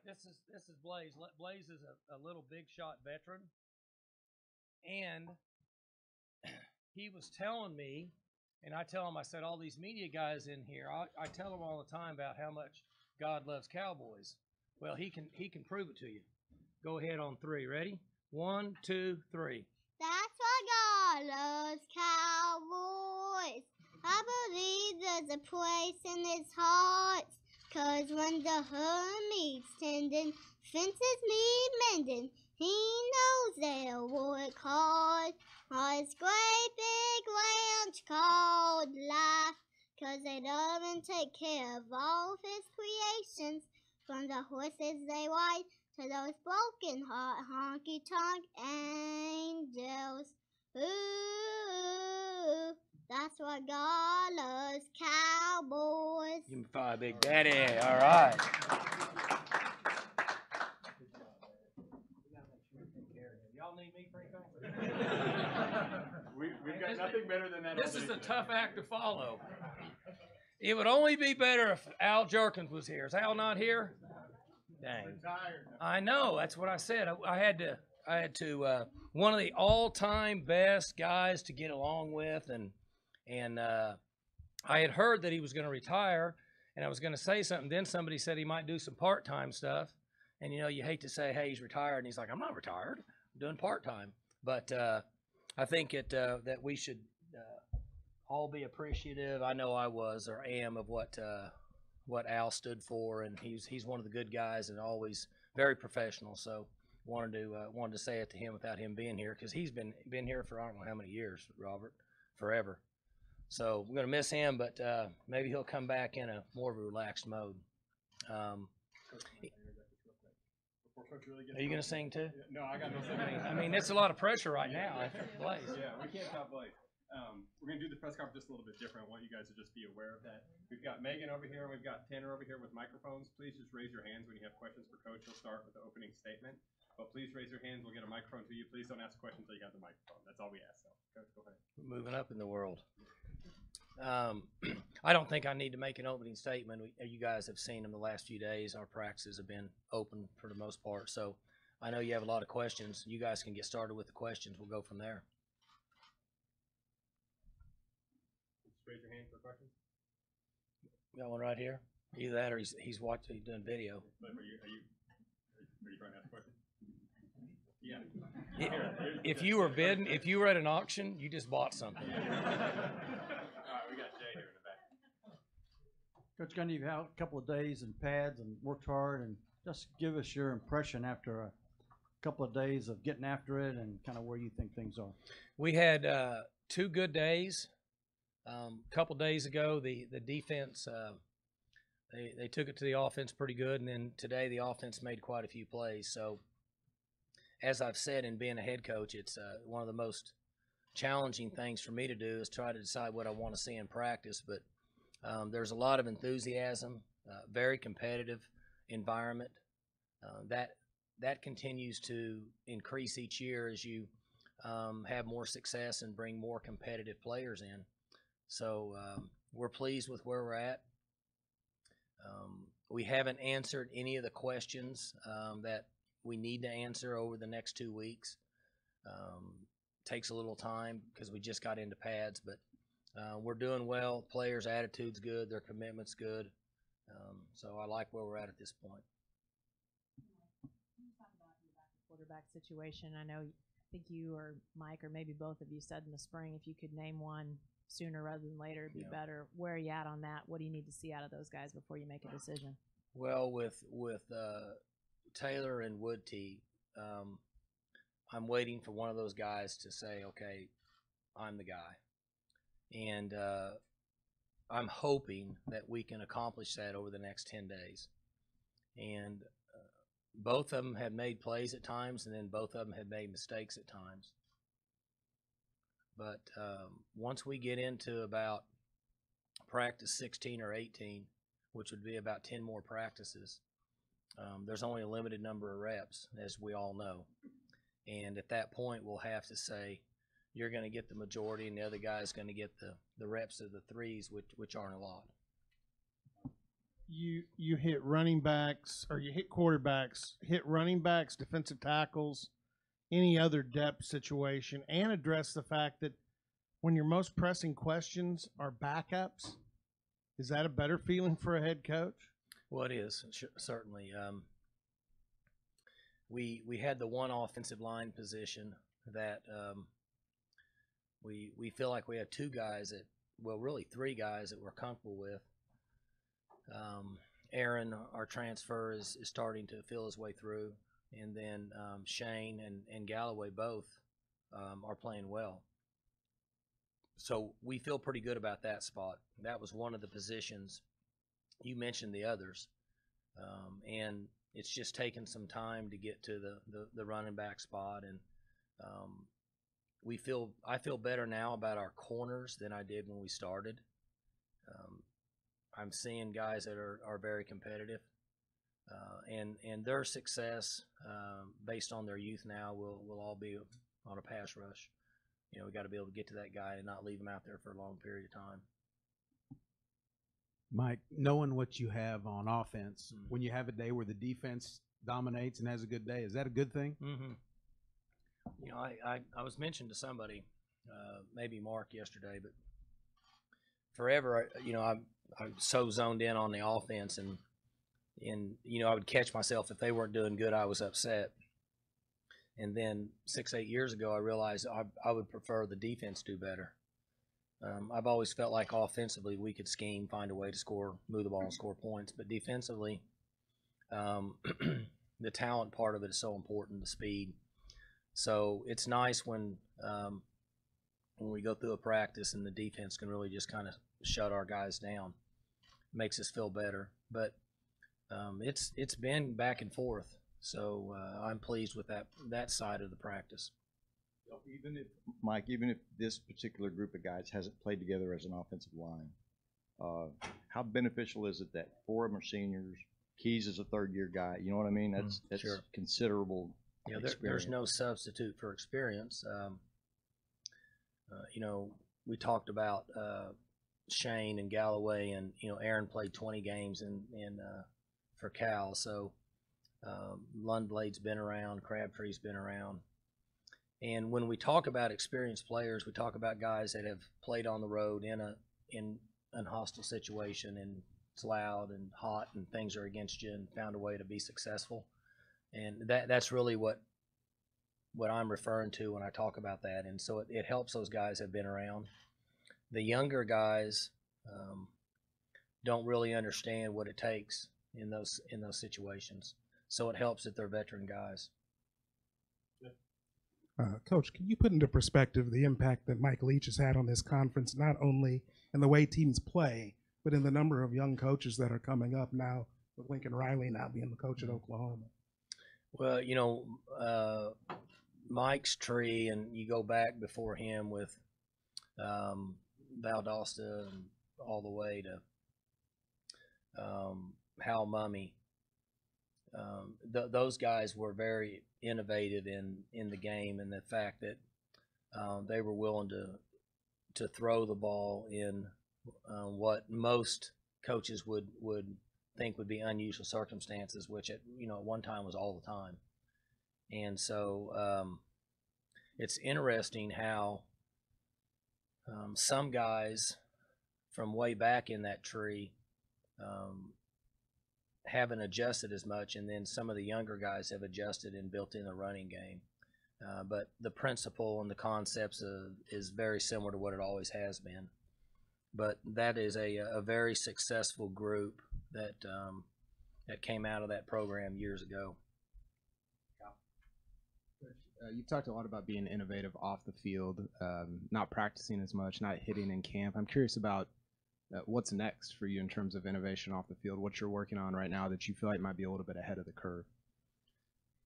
this is Blaze. Blaze is a little big shot veteran, and he was telling me, and I tell him, I said, all these media guys in here, I tell them all the time about how much God loves Cowboys. Well, he can prove it to you. Go ahead on three. Ready? 1, 2, 3. That's why God loves Cowboys. I believe there's a place in his heart. 'Cause when the herd needs tending, fences need mending, he knows they'll work hard on his great big ranch called life. 'Cause they love and take care of all of his creations, from the horses they ride to those broken heart honky-tonk angels. Ooh, that's why God loves Cowboys. Give me 5, Big Daddy. All right. Y'all need me for anything? We've got nothing better than that. This is a tough act to follow. It would only be better if Al Jerkin was here. Is Al not here? Dang. I know. That's what I said. I had to. One of the all-time best guys to get along with, and I had heard that he was going to retire, and I was going to say something. Then somebody said he might do some part-time stuff, and you hate to say, hey, he's retired, and he's like, I'm not retired. I'm doing part-time. But I think that we should all be appreciative. I know I was or am of what Al stood for, and he's one of the good guys and always very professional. So wanted to say it to him without him being here, because he's been here for I don't know how many years, Robert, forever. So we're gonna miss him, but maybe he'll come back in a more of a relaxed mode. Are you gonna sing too? No, I got no singing. I mean, it's a lot of pressure right now. Blaze. Yeah, we can't top Blaze. We're going to do the press conference just a little bit different. I want you guys to just be aware of that. We've got Megan over here, and we've got Tanner over here with microphones. Please just raise your hands when you have questions for Coach. He'll start with the opening statement. But please raise your hands. We'll get a microphone to you. Please don't ask questions until you got the microphone. That's all we ask. So, Coach, go ahead. We're moving up in the world. I don't think I need to make an opening statement. You guys have seen them the last few days. Our practices have been open for the most part. So I know you have a lot of questions. You guys can get started with the questions. We'll go from there. Raise your hand for questions. Got one right here. Either that or he's watching. He's doing video. Are you trying to ask a question? Yeah. If you were bidding, if you were at an auction, you just bought something. All right, we got Jay here in the back. Coach Gundy, you've had a couple of days in pads and worked hard, and just give us your impression after a couple of days of getting after it and kind of where you think things are. We had 2 good days. A couple days ago, the defense, they took it to the offense pretty good, and then today the offense made quite a few plays. So, as I've said, in being a head coach, it's one of the most challenging things for me to do is try to decide what I want to see in practice. But there's a lot of enthusiasm, very competitive environment. That continues to increase each year as you have more success and bring more competitive players in. So we're pleased with where we're at. We haven't answered any of the questions that we need to answer over the next 2 weeks. Takes a little time because we just got into pads, but we're doing well. Players' attitude's good, their commitment's good. So I like where we're at this point. Can you talk about the quarterback situation? I think you or Mike or maybe both of you said in the spring if you could name one sooner rather than later, it'd be better. Where are you at on that? What do you need to see out of those guys before you make a decision? Well, with Taylor and Woodtee, I'm waiting for one of those guys to say, okay, I'm the guy. And I'm hoping that we can accomplish that over the next 10 days. And both of them have made plays at times, and then both of them have made mistakes at times. But once we get into about practice 16 or 18, which would be about 10 more practices, there's only a limited number of reps, as we all know. And at that point, we'll have to say, you're going to get the majority, and the other guy's going to get the reps of the threes, which aren't a lot. you hit running backs or you hit quarterbacks, hit running backs, defensive tackles, any other depth situation, and address the fact that when your most pressing questions are backups, is that a better feeling for a head coach? Well, it is certainly. We had the one offensive line position that we feel like we have two guys that, well, really three guys that we're comfortable with. Aaron, our transfer, is starting to feel his way through, and then Shane and Galloway both are playing well. So we feel pretty good about that spot. That was one of the positions. You mentioned the others, and it's just taken some time to get to the running back spot, and I feel better now about our corners than I did when we started. I'm seeing guys that are very competitive, and their success based on their youth now will all be on a pass rush. You know, we got to be able to get to that guy and not leave him out there for a long period of time. Mike, knowing what you have on offense, when you have a day where the defense dominates and has a good day, is that a good thing? Mm-hmm. You know, I was mentioned to somebody, maybe Mark yesterday, but forever, you know, I'm so zoned in on the offense, and you know, I would catch myself if they weren't doing good, I was upset. And then 6-8 years ago, I realized I would prefer the defense do better. I've always felt like offensively we could scheme, find a way to score, move the ball and score points, but defensively, the talent part of it is so important, the speed. So it's nice when we go through a practice and the defense can really just kind of shut our guys down. Makes us feel better. But it's been back and forth. So I'm pleased with that side of the practice. Mike, even if this particular group of guys hasn't played together as an offensive line, how beneficial is it that 4 of them are seniors? Keys is a third-year guy. You know what I mean? That's sure. Considerable. Yeah, there's no substitute for experience. You know, we talked about Shane and Galloway, and you know, Aaron played 20 games in for Cal. So Lundblade's been around, Crabtree's been around. And when we talk about experienced players, we talk about guys that have played on the road in an hostile situation, and it's loud and hot and things are against you, and found a way to be successful. And that's really what I'm referring to when I talk about that. And so it helps those guys have been around. The younger guys don't really understand what it takes in those situations. So it helps that they're veteran guys. Coach, can you put into perspective the impact that Mike Leach has had on this conference, not only in the way teams play, but in the number of young coaches that are coming up now, with Lincoln Riley now being the coach at Oklahoma? Well, you know, Mike's tree, and you go back before him with Valdosta and all the way to Hal Mummy. Those guys were very innovative in the game, and the fact that they were willing to throw the ball in what most coaches would think would be unusual circumstances, which at one time was all the time. And so it's interesting how some guys from way back in that tree haven't adjusted as much, and then some of the younger guys have adjusted and built in the running game. But the principle and the concepts is very similar to what it always has been. But that is a very successful group that came out of that program years ago. You've talked a lot about being innovative off the field, not practicing as much, not hitting in camp. I'm curious about what's next for you in terms of innovation off the field, what you're working on right now that you feel like might be a little bit ahead of the curve.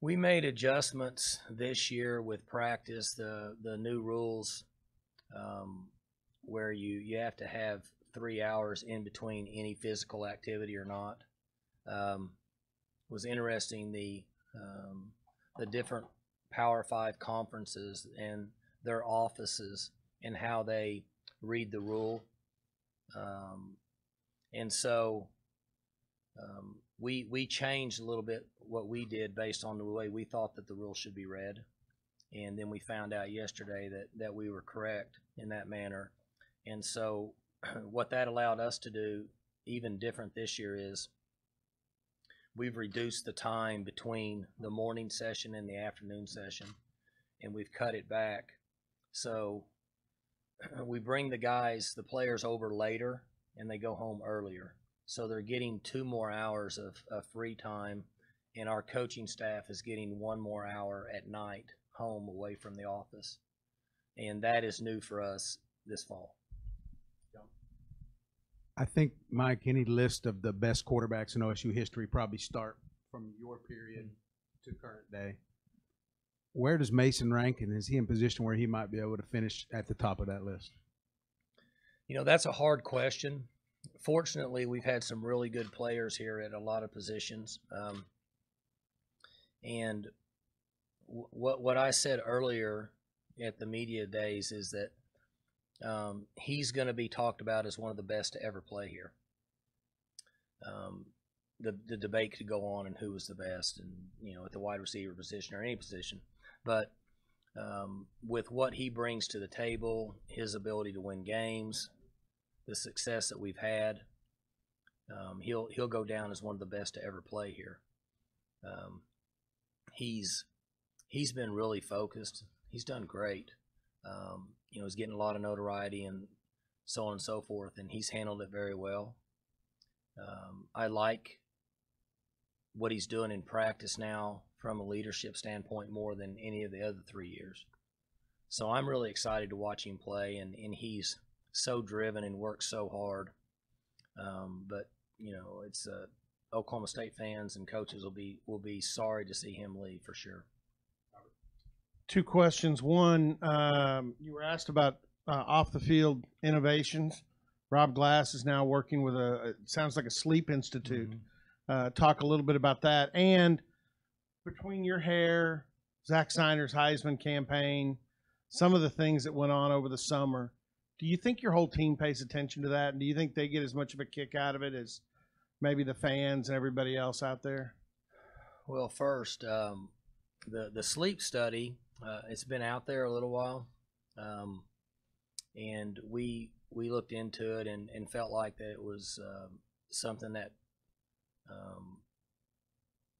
We made adjustments this year with practice, the new rules where you have to have 3 hours in between any physical activity or not. Was interesting, the different Power 5 conferences and their offices and how they read the rule. And so we changed a little bit what we did based on the way we thought that the rules should be read, and then we found out yesterday that we were correct in that manner. And so what that allowed us to do, even different this year, is we've reduced the time between the morning session and the afternoon session, and we've cut it back. So we bring the players over later, and they go home earlier. So they're getting 2 more hours of free time, and our coaching staff is getting 1 more hour at night home away from the office. And that is new for us this fall. I think, Mike, any list of the best quarterbacks in OSU history probably start from your period to current day. Where does Mason rank, and is he in position where he might be able to finish at the top of that list? That's a hard question. Fortunately, we've had some really good players here at a lot of positions. And what I said earlier at the media days is that he's going to be talked about as one of the best to ever play here. The debate could go on and who was the best, and at the wide receiver position or any position. But with what he brings to the table, his ability to win games, the success that we've had, he'll go down as one of the best to ever play here. He's been really focused. He's done great. He's getting a lot of notoriety and so on and so forth, and he's handled it very well. I like what he's doing in practice now from a leadership standpoint more than any of the other 3 years. So I'm really excited to watch him play, and he's so driven and works so hard. But it's Oklahoma State fans and coaches will be sorry to see him leave for sure. 2 questions. One, you were asked about off the field innovations. Rob Glass is now working with it sounds like a sleep institute. Talk a little bit about that. And between your hair, Zach Seiner's Heisman campaign, some of the things that went on over the summer, do you think your whole team pays attention to that? And do you think they get as much of a kick out of it as maybe the fans and everybody else out there? Well, first, the sleep study, it's been out there a little while, and we looked into it and felt like that it was something that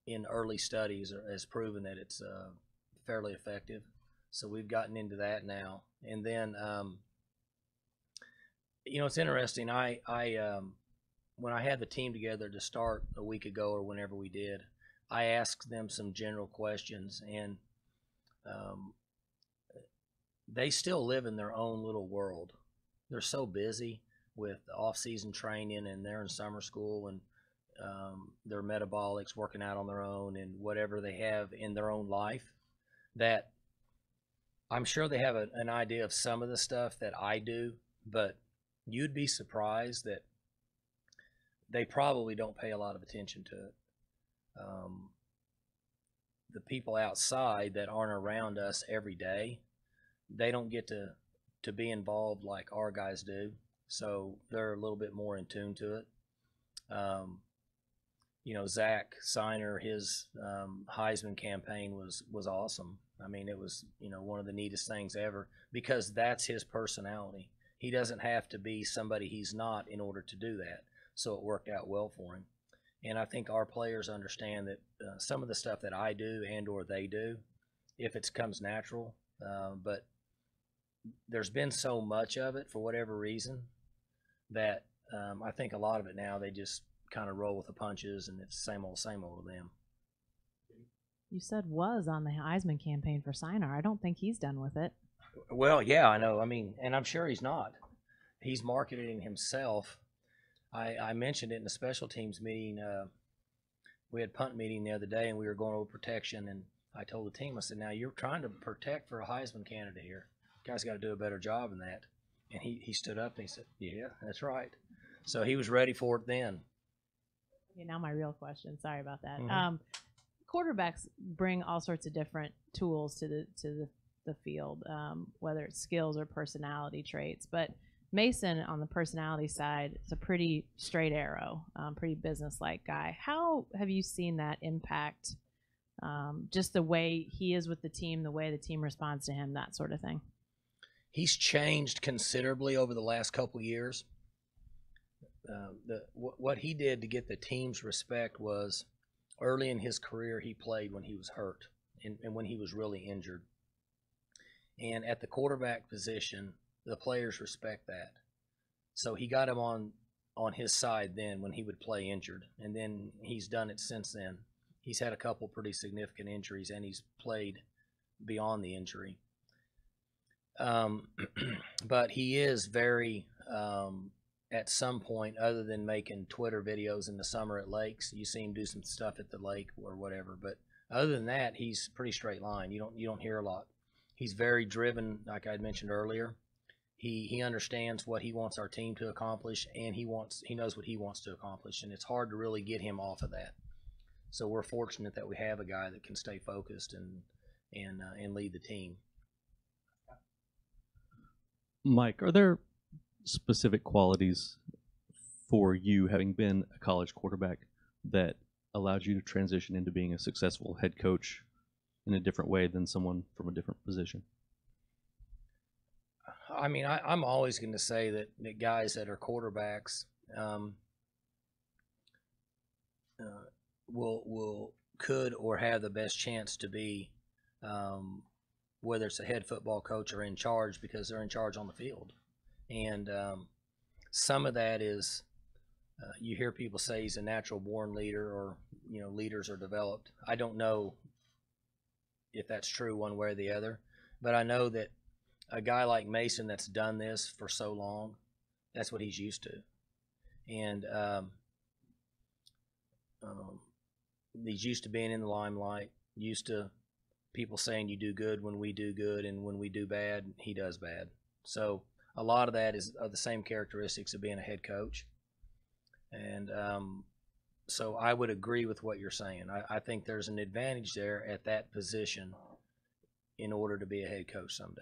in early studies has proven that it's fairly effective. So we've gotten into that now. And then, it's interesting. I when I had the team together to start a week ago or whenever we did, I asked them some general questions, and they still live in their own little world. They're so busy with off-season training, and they're in summer school, and their metabolics, working out on their own, and whatever they have in their own life, that I'm sure they have an idea of some of the stuff that I do, but you'd be surprised that they probably don't pay a lot of attention to it. The people outside that aren't around us every day, they don't get to be involved like our guys do, so they're a little bit more in tune to it. Zach Seiner, his Heisman campaign was awesome. I mean, it was one of the neatest things ever, because that's his personality. He doesn't have to be somebody he's not in order to do that, so it worked out well for him. And I think our players understand that some of the stuff that I do and or they do, if it comes natural, but there's been so much of it for whatever reason that I think a lot of it now they just kind of roll with the punches, and it's same old with them. You said was on the Heisman campaign for Sinar. I don't think he's done with it. Well, yeah, I know. I mean, and I'm sure he's not. He's marketing himself. I mentioned it in the special teams meeting. We had punt meeting the other day, and we were going over protection, and I told the team, I said, now you're trying to protect for a Heisman candidate here. You guys got to do a better job than that. And he stood up and he said, yeah, that's right. So he was ready for it then. Okay, now my real question. Sorry about that. Mm-hmm. Quarterbacks bring all sorts of different tools to the field, whether it's skills or personality traits. But Mason, on the personality side, is a pretty straight arrow, pretty business-like guy. How have you seen that impact just the way he is with the team, the way the team responds to him, that sort of thing? He's changed considerably over the last couple of years. What he did to get the team's respect was early in his career he played when he was hurt and when he was really injured. And at the quarterback position, the players respect that. So he got him on his side then when he would play injured, and then he's done it since then. He's had a couple pretty significant injuries, and he's played beyond the injury. But he is very, at some point, other than making Twitter videos in the summer at lakes, you see him do some stuff at the lake or whatever. But other than that, he's pretty straight line. You don't hear a lot. He's very driven, like I had mentioned earlier. He understands what he wants our team to accomplish, and he knows what he wants to accomplish, and it's hard to really get him off of that. So we're fortunate that we have a guy that can stay focused and lead the team. Mike, are there specific qualities for you, having been a college quarterback, that allowed you to transition into being a successful head coach in a different way than someone from a different position? I mean, I'm always going to say that guys that are quarterbacks could or have the best chance to be, whether it's a head football coach or in charge, because they're in charge on the field. And some of that is, you hear people say he's a natural born leader, or leaders are developed. I don't know if that's true one way or the other, but I know that a guy like Mason that's done this for so long, that's what he's used to. And he's used to being in the limelight, used to people saying you do good when we do good, and when we do bad, he does bad. So a lot of that is of the same characteristics of being a head coach. And so I would agree with what you're saying. I think there's an advantage there at that position in order to be a head coach someday.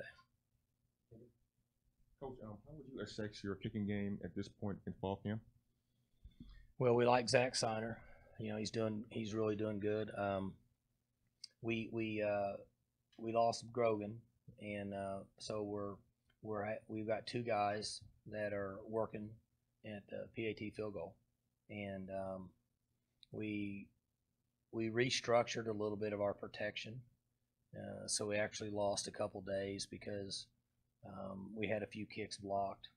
Coach, how would you assess your kicking game at this point in fall camp? Well, we like Zach Siner. He's really doing good. We lost Grogan, and so we've got two guys that are working at the PAT field goal, and we restructured a little bit of our protection. So we actually lost a couple days because we had a few kicks blocked.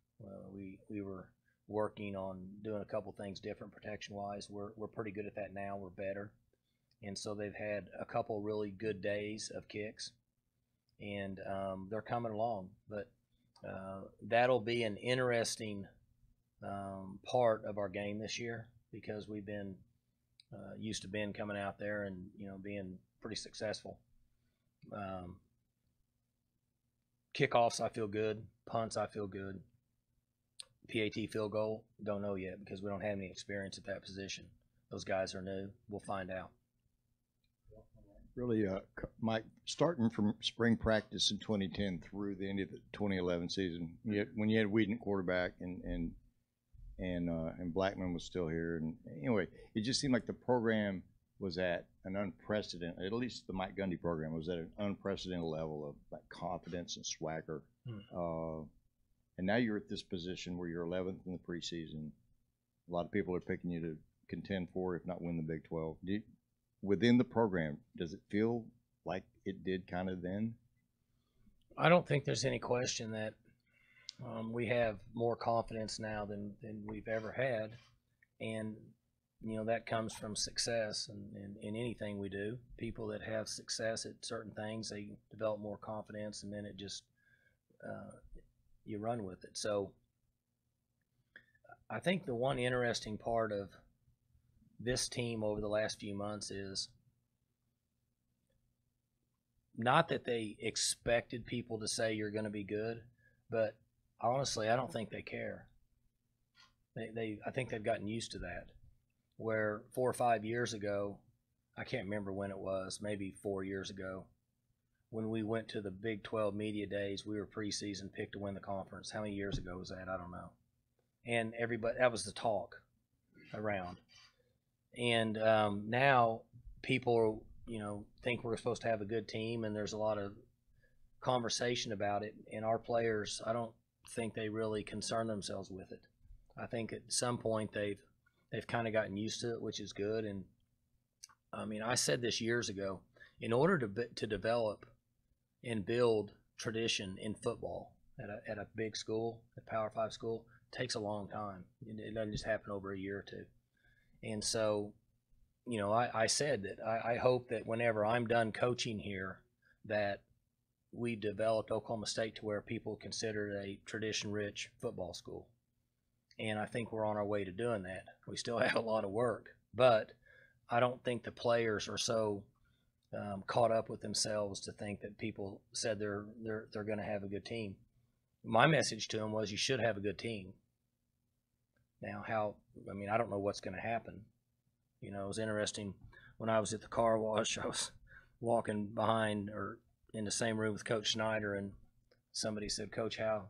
We were working on doing a couple things different protection-wise. We're pretty good at that now. We're better. And so they've had a couple really good days of kicks, and they're coming along. But that'll be an interesting part of our game this year, because we've been used to Ben coming out there and being pretty successful. Kickoffs, I feel good. Punts, I feel good. PAT field goal, don't know yet, because we don't have any experience at that position. Those guys are new. We'll find out. Really, Mike, starting from spring practice in 2010 through the end of the 2011 season, when you had Whedon at quarterback and Blackman was still here, and anyway, it just seemed like the program was at an unprecedented, at least the Mike Gundy program was at an unprecedented level of like confidence and swagger. And now you're at this position where you're 11th in the preseason. A lot of people are picking you to contend for, if not win the Big 12. Within the program, does it feel like it did kind of then? I don't think there's any question that we have more confidence now than we've ever had. And, that comes from success in anything we do. People that have success at certain things, they develop more confidence, and then it just you run with it. So I think the one interesting part of this team over the last few months is not that they expected people to say you're going to be good, but honestly, I don't think they care. I think they've gotten used to that. Where 4 or 5 years ago, I can't remember when it was, maybe 4 years ago, when we went to the Big 12 media days, we were preseason picked to win the conference. How many years ago was that? I don't know. And everybody, that was the talk around. And now people, think we're supposed to have a good team, and there's a lot of conversation about it. And our players, I don't think they really concern themselves with it. I think at some point they've kind of gotten used to it, which is good. And I mean, I said this years ago, in order to develop and build tradition in football at a big school, a Power 5 school, takes a long time. It doesn't just happen over a year or two. And so, I said that I hope that whenever I'm done coaching here, that we developed Oklahoma State to where people consider it a tradition-rich football school. And I think we're on our way to doing that. We still have a lot of work, but I don't think the players are so caught up with themselves to think that people said they're going to have a good team. My message to them was, you should have a good team. Now, I don't know what's going to happen. It was interesting when I was at the car wash. I was walking behind or in the same room with Coach Snyder, and somebody said, "Coach, what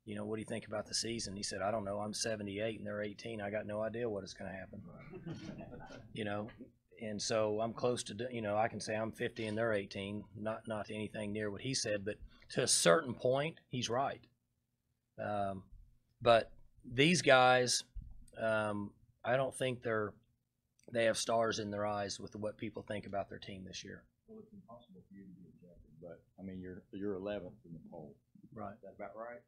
do you think about the season?" He said, "I don't know. I'm 78 and they're 18. I got no idea what is going to happen." And so I'm close to, I can say I'm 50 and they're 18, not anything near what he said, but to a certain point, he's right. But these guys, I don't think they have stars in their eyes with what people think about their team this year. Well, it's impossible for you to be rejected, but I mean, you're 11th in the poll. Right. Is that about right?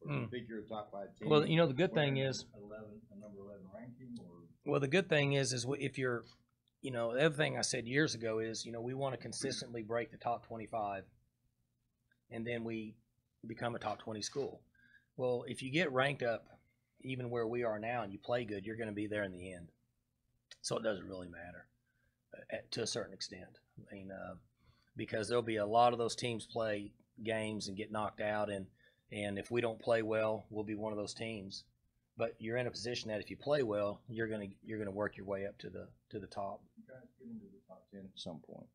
You think you're a top 5 team? Well, the good thing is, a number 11 ranking, or? Well, the good thing is if you're, the other thing I said years ago is, we want to consistently break the top 25, and then we become a top 20 school. Well, if you get ranked up even where we are now and you play good, you're going to be there in the end. So it doesn't really matter to a certain extent. I mean, because there'll be a lot of those teams play games and get knocked out, and if we don't play well, we'll be one of those teams. But you're in a position that if you play well, you're gonna work your way up to the top. You guys get into the top 10 at some point.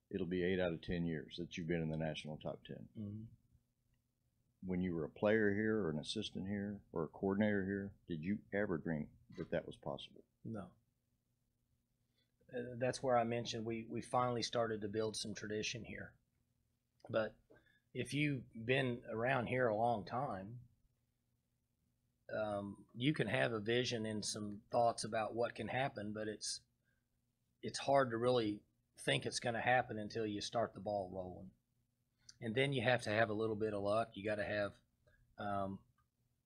It'll be 8 out of 10 years that you've been in the national top 10. Mm-hmm. When you were a player here, or an assistant here, or a coordinator here, did you ever dream that was possible? No. That's where I mentioned we finally started to build some tradition here. But if you've been around here a long time, you can have a vision and some thoughts about what can happen, but it's hard to really think it's going to happen until you start the ball rolling. And then you have to have a little bit of luck. You got to have,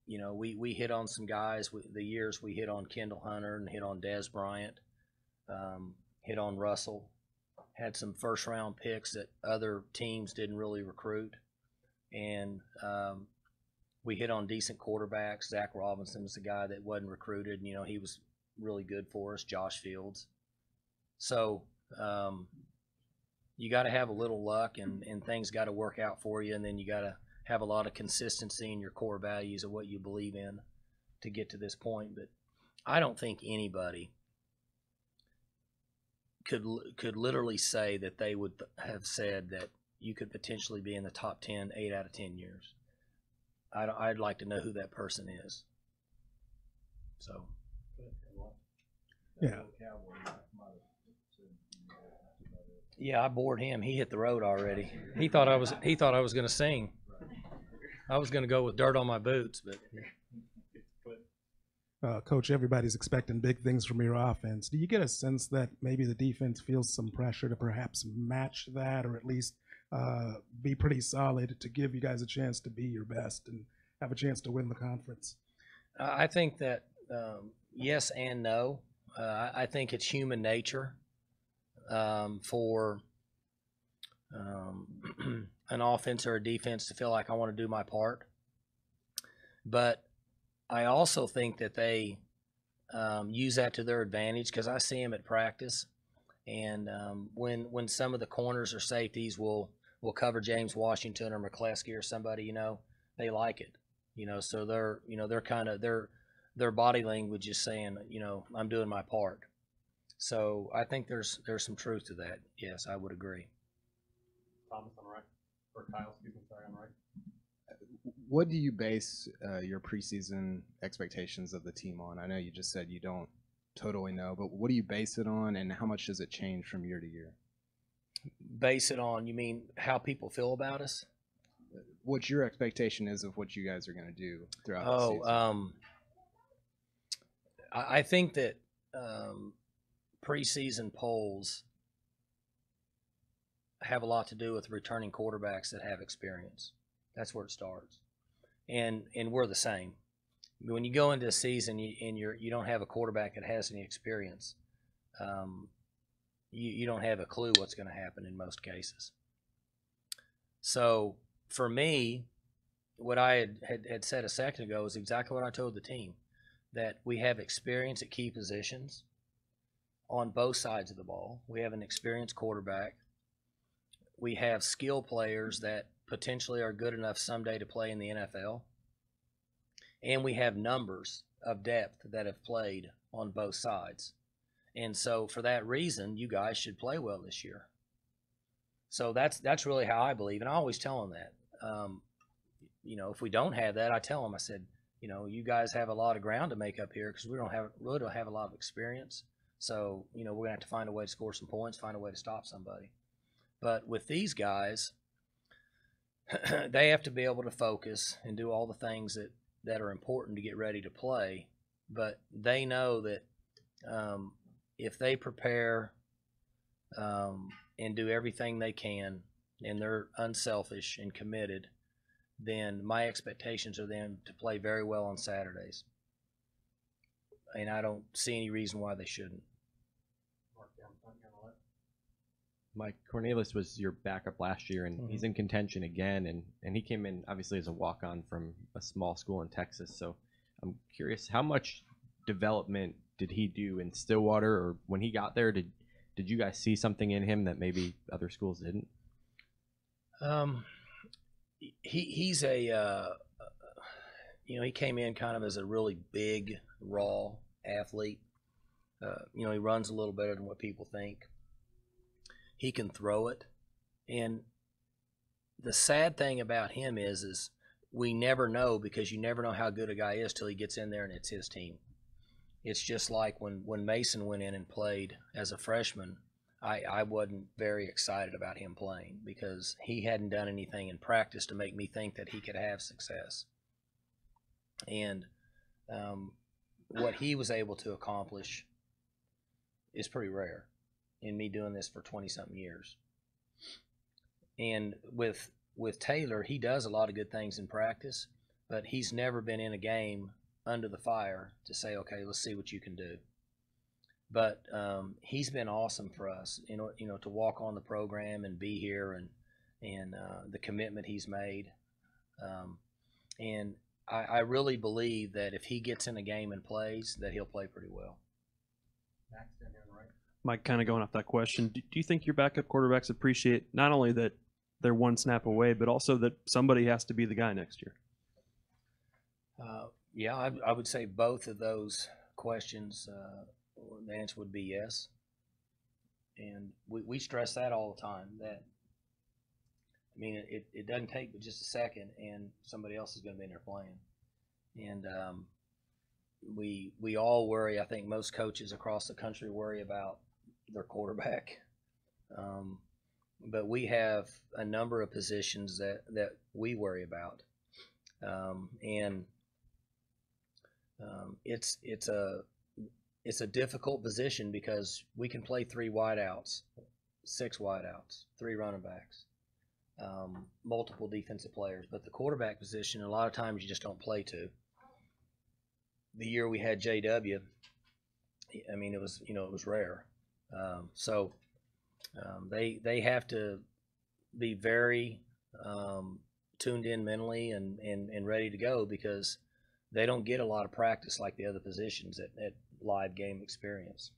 we hit on some guys. The years we hit on Kendall Hunter and hit on Des Bryant, hit on Russell, had some first-round picks that other teams didn't really recruit. And we hit on decent quarterbacks. Zach Robinson was the guy that wasn't recruited. He was really good for us. Josh Fields. So you got to have a little luck, and things got to work out for you, and then you got to have a lot of consistency in your core values of what you believe in to get to this point. But I don't think anybody could literally say that they would have said that you could potentially be in the top 10 8 out of 10 years. I'd like to know who that person is. So. Yeah. Yeah, I bored him. He hit the road already. He thought I was going to sing. I was going to go with Dirt on My Boots, but. Coach, everybody's expecting big things from your offense. Do you get a sense that maybe the defense feels some pressure to perhaps match that, or at least be pretty solid to give you guys a chance to be your best and have a chance to win the conference? I think that yes and no. I think it's human nature for an offense or a defense to feel like I want to do my part. But I also think that they use that to their advantage, because I see them at practice, and when some of the corners or safeties will cover James Washington or McCleskey or somebody, they like it, so they're kind of their body language is saying, I'm doing my part. So I think there's some truth to that. Yes, I would agree. Thomas on the right, or Kyle, excuse me, sorry, on the right. What do you base your preseason expectations of the team on? I know you just said you don't totally know, but what do you base it on, and how much does it change from year to year? Base it on, you mean how people feel about us? What your expectation is of what you guys are going to do throughout the season? I think that preseason polls have a lot to do with returning quarterbacks that have experience. That's where it starts, and we're the same. When you go into a season and you don't have a quarterback that has any experience, you don't have a clue what's going to happen in most cases. So for me, what I had said a second ago is exactly what I told the team, that we have experience at key positions on both sides of the ball. We have an experienced quarterback. We have skill players that potentially are good enough someday to play in the NFL. And we have numbers of depth that have played on both sides. And so for that reason, you guys should play well this year. So that's really how I believe. And I always tell them that. If we don't have that, I tell them, I said, you guys have a lot of ground to make up here because we really don't have a lot of experience. So, we're going to have to find a way to score some points, find a way to stop somebody. But with these guys, they have to be able to focus and do all the things that are important to get ready to play. But they know that if they prepare and do everything they can, and they're unselfish and committed, then my expectations are them to play very well on Saturdays. And I don't see any reason why they shouldn't. Mike, Cornelius was your backup last year, and he's in contention again, and he came in obviously as a walk-on from a small school in Texas. So I'm curious, how much development did he do in Stillwater, or when he got there, did you guys see something in him that maybe other schools didn't? He's he came in kind of as a really big, raw athlete. He runs a little better than what people think. He can throw it. And the sad thing about him is we never know, because you never know how good a guy is till he gets in there and it's his team. It's just like when Mason went in and played as a freshman, I wasn't very excited about him playing because he hadn't done anything in practice to make me think that he could have success. And what he was able to accomplish is pretty rare in me doing this for 20-something years. And with Taylor, he does a lot of good things in practice, but he's never been in a game under the fire to say, okay, let's see what you can do. But he's been awesome for us, to walk on the program and be here, and the commitment he's made. And I really believe that if he gets in a game and plays, that he'll play pretty well. Max, down here on the right. Mike, kind of going off that question, do you think your backup quarterbacks appreciate not only that they're one snap away, but also that somebody has to be the guy next year? Yeah, I would say both of those questions, the answer would be yes. And we stress that all the time, that, it doesn't take but just a second and somebody else is going to be in there playing. And we all worry, I think most coaches across the country worry about their quarterback. But we have a number of positions that we worry about. It's a difficult position because we can play 3 wideouts, 6 wideouts, 3 running backs, multiple defensive players. But the quarterback position, a lot of times you just don't play 2. The year we had JW, it was rare. They have to be very tuned in mentally and ready to go, because they don't get a lot of practice like the other positions at live game experience.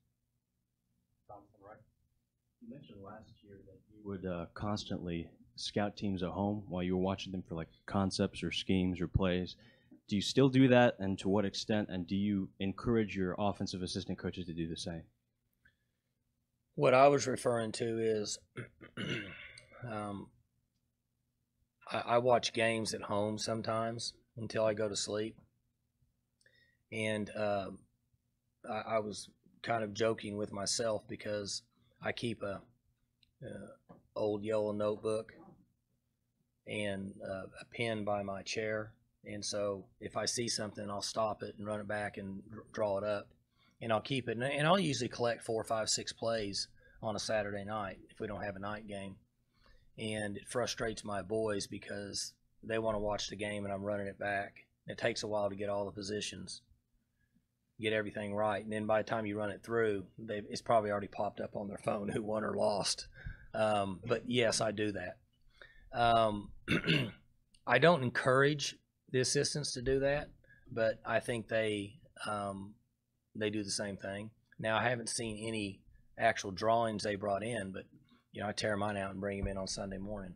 You mentioned last year that you would constantly scout teams at home while you were watching them for like concepts or schemes or plays. Do you still do that, and to what extent? And do you encourage your offensive assistant coaches to do the same? What I was referring to is I watch games at home sometimes until I go to sleep. And I was kind of joking with myself because I keep a old yellow notebook and a pen by my chair. And so if I see something, I'll stop it and run it back and draw it up. And I'll keep it. And I'll usually collect 4, 5, 6 plays on a Saturday night if we don't have a night game. And it frustrates my boys because they want to watch the game and I'm running it back. It takes a while to get all the positions, get everything right. And then by the time you run it through, it's probably already popped up on their phone who won or lost. But yes, I do that. I don't encourage the assistants to do that, but I think they do the same thing. Now, I haven't seen any actual drawings they brought in, but I tear mine out and bring them in on Sunday morning.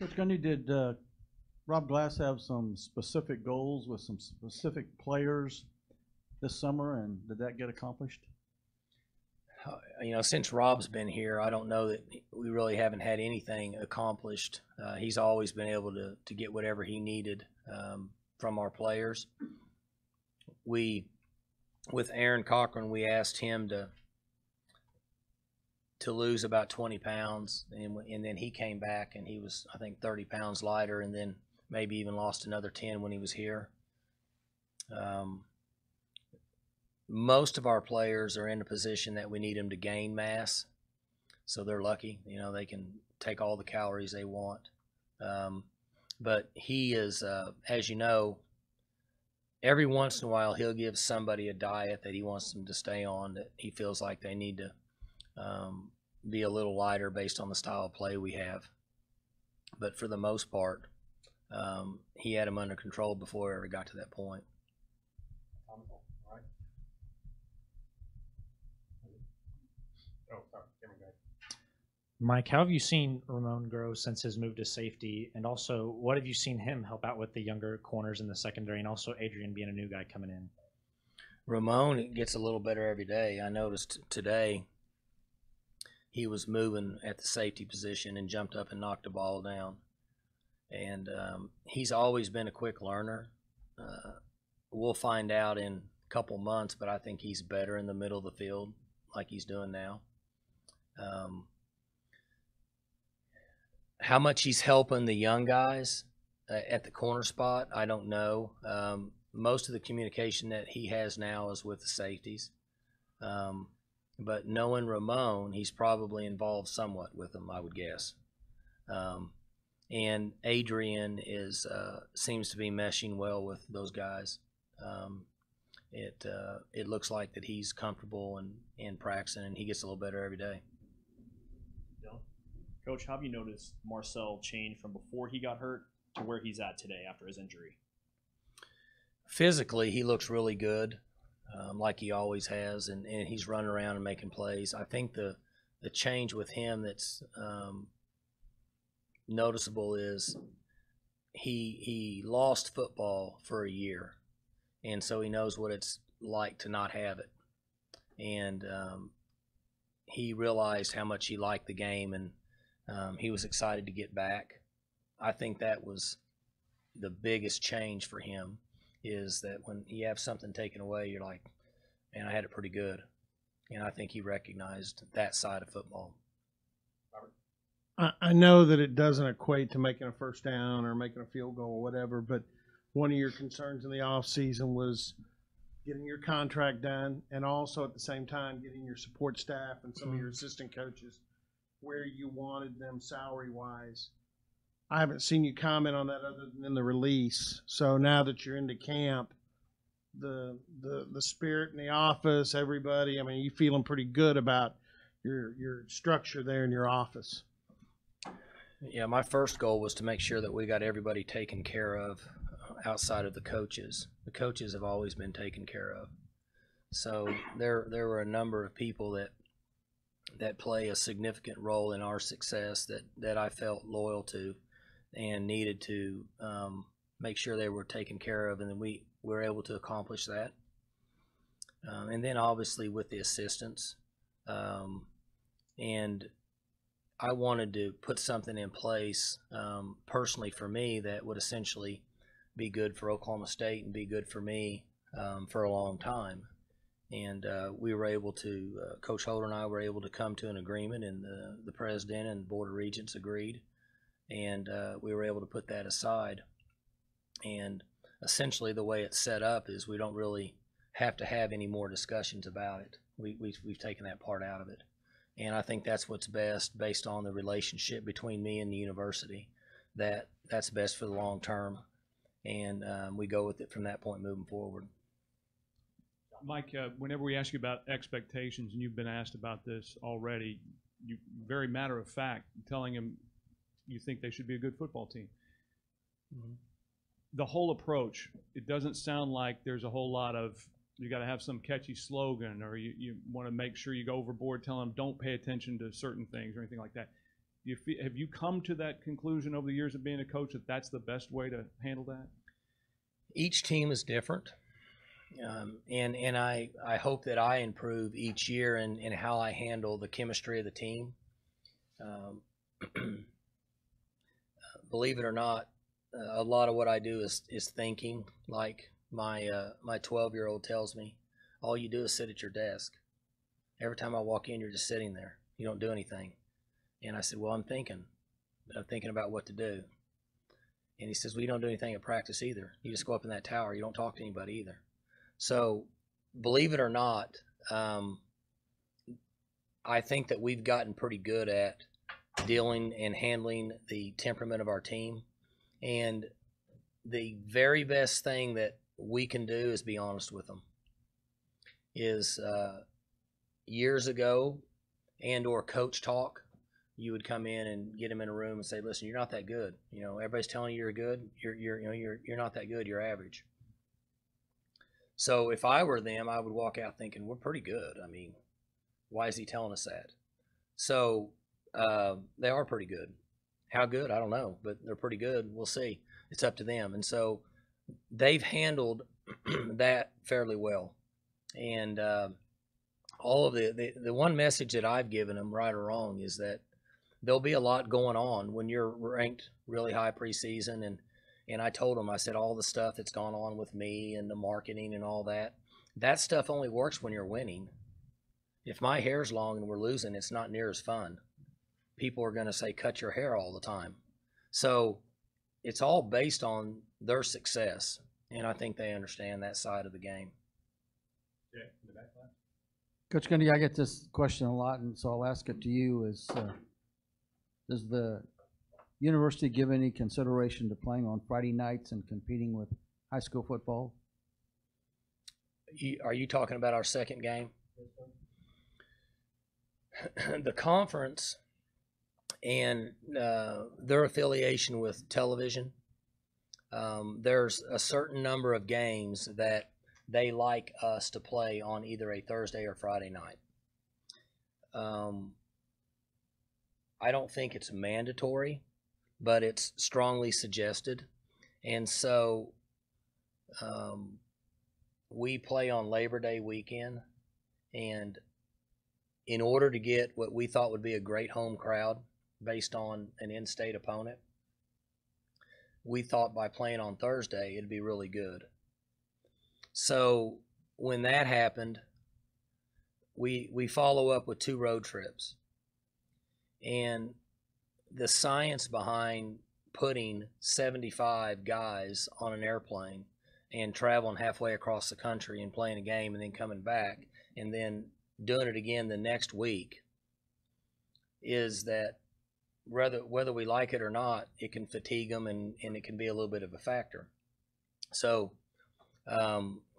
Coach Gundy, did Rob Glass have some specific goals with some specific players this summer, and did that get accomplished? Since Rob's been here, I don't know that we really haven't had anything accomplished. He's always been able to get whatever he needed from our players. With Aaron Cochran, we asked him to lose about 20 pounds, and then he came back and he was, I think, 30 pounds lighter, and then maybe even lost another 10 when he was here. Most of our players are in a position that we need them to gain mass, so they're lucky. They can take all the calories they want. But he is, as you know, every once in a while he'll give somebody a diet that he wants them to stay on, that he feels like they need to be a little lighter based on the style of play we have. But for the most part, he had them under control before we ever got to that point. Mike, how have you seen Ramon grow since his move to safety? And also, what have you seen him help out with the younger corners in the secondary, and also Adrian being a new guy coming in? Ramon gets a little better every day. I noticed today he was moving at the safety position and jumped up and knocked the ball down. And he's always been a quick learner. We'll find out in a couple months, but I think he's better in the middle of the field like he's doing now. How much he's helping the young guys at the corner spot, I don't know. Most of the communication that he has now is with the safeties. But knowing Ramon, he's probably involved somewhat with them, I would guess. And Adrian seems to be meshing well with those guys. It looks like that he's comfortable and practicing, and he gets a little better every day. Coach, how have you noticed Marcel change from before he got hurt to where he's at today after his injury? Physically, he looks really good, like he always has, and he's running around and making plays. I think the change with him that's noticeable is he lost football for a year, and so he knows what it's like to not have it. And he realized how much he liked the game, and he was excited to get back. I think that was the biggest change for him, is that when you have something taken away, you're like, man, I had it pretty good. And I think he recognized that side of football. I know that it doesn't equate to making a first down or making a field goal or whatever, but one of your concerns in the offseason was getting your contract done, and also at the same time getting your support staff and some of your assistant coaches where you wanted them salary-wise. I haven't seen you comment on that other than in the release. So now that you're into camp, the spirit in the office, everybody, I mean, you feeling pretty good about your structure there in your office? Yeah, my first goal was to make sure that we got everybody taken care of outside of the coaches. The coaches have always been taken care of. So there were a number of people that play a significant role in our success that I felt loyal to and needed to make sure they were taken care of, and then we were able to accomplish that. And then obviously with the assistants. And I wanted to put something in place personally for me that would essentially be good for Oklahoma State and be good for me for a long time. And we were able to, Coach Holder and I were able to come to an agreement, and the president and board of regents agreed, and we were able to put that aside. And essentially the way it's set up is we don't really have to have any more discussions about it. We've taken that part out of it. And I think that's what's best based on the relationship between me and the university, that's best for the long term. And we go with it from that point moving forward. Mike, whenever we ask you about expectations, and you've been asked about this already, you very matter of fact, telling them you think they should be a good football team. Mm-hmm. The whole approach, it doesn't sound like there's a whole lot of, you got to have some catchy slogan, or you want to make sure you go overboard telling them don't pay attention to certain things or anything like that. Have you come to that conclusion over the years of being a coach that that's the best way to handle that? Each team is different. And I hope that I improve each year in how I handle the chemistry of the team. Believe it or not, a lot of what I do is thinking. Like my 12-year-old tells me, all you do is sit at your desk. Every time I walk in, you're just sitting there. You don't do anything. And I said, well, I'm thinking about what to do. And he says, well, you don't do anything at practice either. You just go up in that tower. You don't talk to anybody either. So believe it or not, I think that we've gotten pretty good at dealing and handling the temperament of our team. And the very best thing that we can do is be honest with them. Years ago and or coach talk, you would come in and get them in a room and say, listen, you're not that good. You know, everybody's telling you you're good. You're not that good. You're average. So if I were them, I would walk out thinking, we're pretty good. I mean, why is he telling us that? So they are pretty good. How good? I don't know, but they're pretty good. We'll see. It's up to them. And so they've handled that fairly well. And all of the one message that I've given them, right or wrong, is that there'll be a lot going on when you're ranked really high preseason. And I told them, I said, all the stuff that's gone on with me and the marketing and all that, that stuff only works when you're winning. If my hair's long and we're losing, it's not near as fun. People are going to say, cut your hair all the time. So it's all based on their success. And I think they understand that side of the game. Yeah, in the back line. Coach Gundy, I get this question a lot, and so I'll ask it to you. Does the university give any consideration to playing on Friday nights and competing with high school football? Are you talking about our second game? The conference and their affiliation with television, there's a certain number of games that they like us to play on either a Thursday or Friday night. I don't think it's mandatory, but it's strongly suggested. And so we play on Labor Day weekend, and in order to get what we thought would be a great home crowd based on an in-state opponent, we thought by playing on Thursday it'd be really good. So when that happened, we follow up with 2 road trips. And the science behind putting 75 guys on an airplane and traveling halfway across the country and playing a game and then coming back and then doing it again the next week is that whether we like it or not, it can fatigue them and it can be a little bit of a factor. So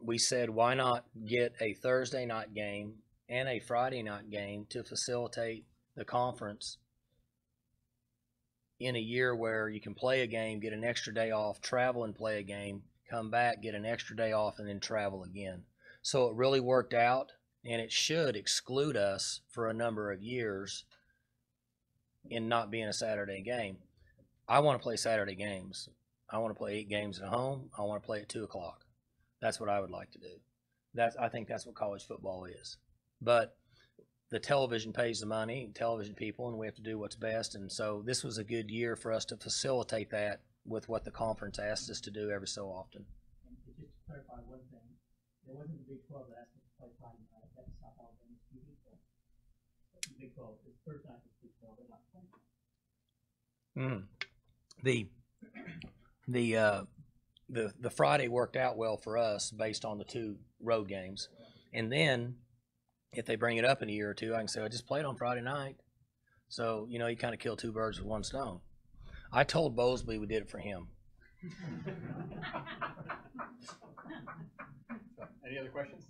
we said, why not get a Thursday night game and a Friday night game to facilitate the conference in a year where you can play a game, get an extra day off, travel and play a game, come back, get an extra day off, and then travel again. So it really worked out, and it should exclude us for a number of years in not being a Saturday game. I want to play Saturday games. I want to play 8 games at home. I want to play at 2 o'clock. That's what I would like to do. I think that's what college football is. But the television pays the money, television people, and we have to do what's best. And so this was a good year for us to facilitate that with what the conference asked us to do every so often. And just to clarify one thing, it wasn't the Big 12 that asked us to play Friday night. That was South Alabama's Big 12. The Big 12, it's third time it's Big 12, but not playing. The Friday worked out well for us based on the 2 road games, and then if they bring it up in a year or two, I can say I just played on Friday night. So you kind of kill 2 birds with 1 stone. I told Bowlesby we did it for him. Any other questions?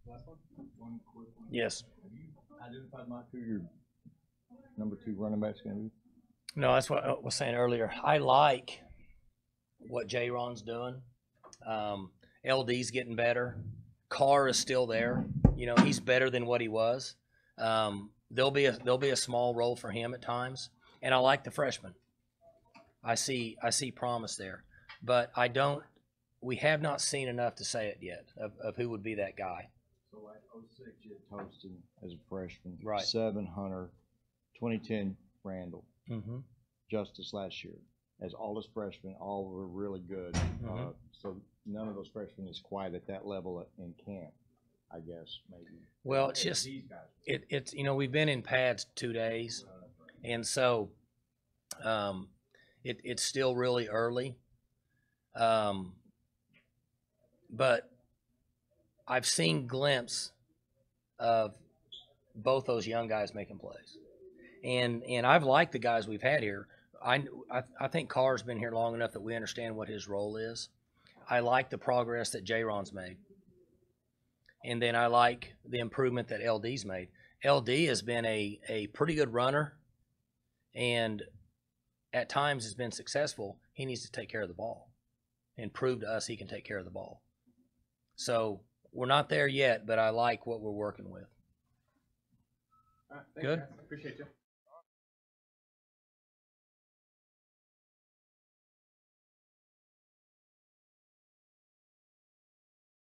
Last one. One quick one. Yes. Have you identified, Mike, who your number 2 running back's going to be? No, that's what I was saying earlier. I like what J-Ron's doing. LD's getting better. Carr is still there. He's better than what he was. There'll be a small role for him at times, and I like the freshman. I see promise there, but we have not seen enough to say it yet of who would be that guy. So like 06, you had Toaston as a freshman. Right. 7 Hunter, 2010 Randall. Mm-hmm. Justice last year. As all his freshmen, all were really good. Mm-hmm. So none of those freshmen is quite at that level in camp, I guess, maybe. Well, it's just it's we've been in pads 2 days, and so it's still really early. But I've seen glimpses of both those young guys making plays, and I've liked the guys we've had here. I think Carr's been here long enough that we understand what his role is. I like the progress that J-Ron's made. And then I like the improvement that LD's made. LD has been a pretty good runner, and at times has been successful. He needs to take care of the ball and prove to us he can take care of the ball. So we're not there yet, but I like what we're working with. All right, thanks, Good. guys. Appreciate you.